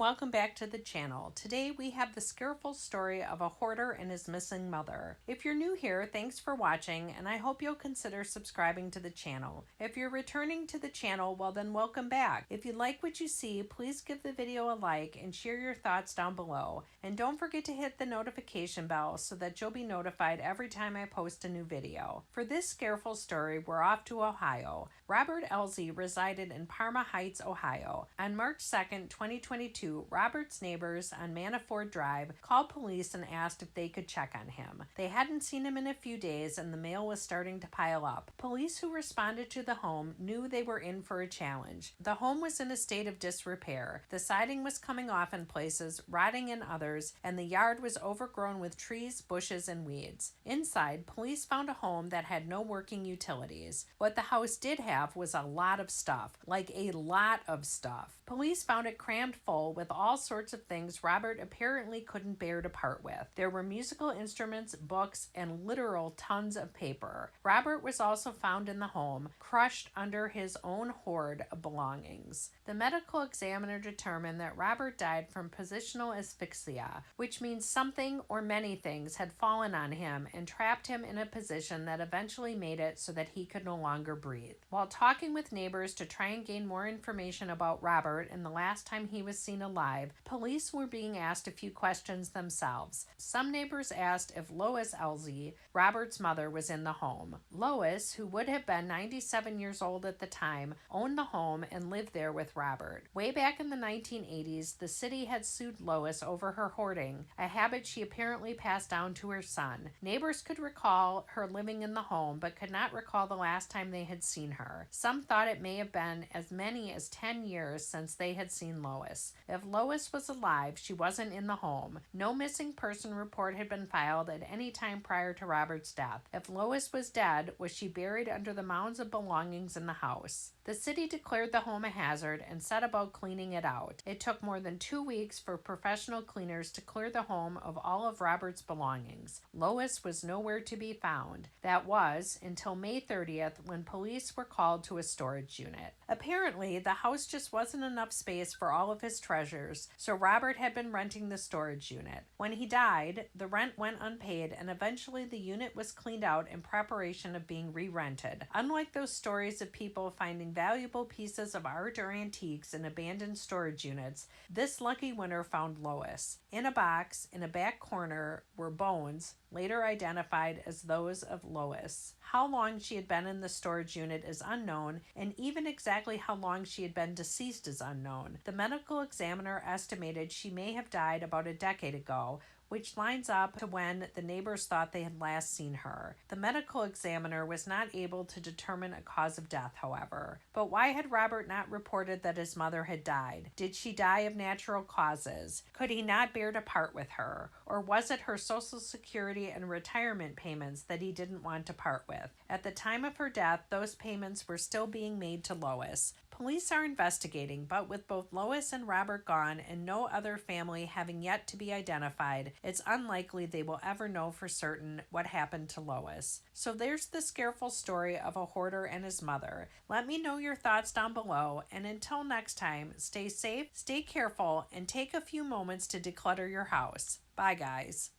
welcome back to the channel. Today we have the Scareful story of a hoarder and his missing mother. If you're new here, thanks for watching, and I hope you'll consider subscribing to the channel. If you're returning to the channel, well then welcome back. If you like what you see, please give the video a like and share your thoughts down below. And don't forget to hit the notification bell so that you'll be notified every time I post a new video. For this Scareful story, we're off to Ohio. Robert Ellzey resided in Parma Heights, Ohio. On March 2nd, 2022, Robert's neighbors on Manifold Drive called police and asked if they could check on him. They hadn't seen him in a few days and the mail was starting to pile up. Police who responded to the home knew they were in for a challenge. The home was in a state of disrepair. The siding was coming off in places, rotting in others, and the yard was overgrown with trees, bushes, and weeds. Inside, police found a home that had no working utilities. What the house did have was a lot of stuff, like a lot of stuff. Police found it crammed full with all sorts of things Robert apparently couldn't bear to part with. There were musical instruments, books, and literal tons of paper. Robert was also found in the home, crushed under his own hoard of belongings. The medical examiner determined that Robert died from positional asphyxia, which means something or many things had fallen on him and trapped him in a position that eventually made it so that he could no longer breathe. While talking with neighbors to try and gain more information about Robert and the last time he was seen alive, police were being asked a few questions themselves. Some neighbors asked if Lois Ellzey, Robert's mother, was in the home. Lois, who would have been 97 years old at the time, owned the home and lived there with Robert. Way back in the 1980s, the city had sued Lois over her hoarding, a habit she apparently passed down to her son. Neighbors could recall her living in the home, but could not recall the last time they had seen her. Some thought it may have been as many as 10 years since they had seen Lois. If Lois was alive, she wasn't in the home. No missing person report had been filed at any time prior to Robert's death. If Lois was dead, was she buried under the mounds of belongings in the house? The city declared the home a hazard and set about cleaning it out. It took more than 2 weeks for professional cleaners to clear the home of all of Robert's belongings. Lois was nowhere to be found. That was until May 30th when police were called to a storage unit. Apparently, the house just wasn't enough space for all of his treasures, so Robert had been renting the storage unit. When he died, the rent went unpaid and eventually the unit was cleaned out in preparation of being re-rented. Unlike those stories of people finding valuable pieces of art or antiques in abandoned storage units, this lucky winner found Lois. In a box in a back corner were bones, later identified as those of Lois. How long she had been in the storage unit is unknown, and even exactly how long she had been deceased is unknown. The medical examiner estimated she may have died about a decade ago, which lines up to when the neighbors thought they had last seen her. The medical examiner was not able to determine a cause of death, however. But why had Robert not reported that his mother had died? Did she die of natural causes? Could he not bear to part with her? Or was it her Social Security and retirement payments that he didn't want to part with? At the time of her death, those payments were still being made to Lois. Police are investigating, but with both Lois and Robert gone and no other family having yet to be identified, it's unlikely they will ever know for certain what happened to Lois. So there's the Scareful story of a hoarder and his mother. Let me know your thoughts down below, and until next time, stay safe, stay careful, and take a few moments to declutter your house. Bye, guys.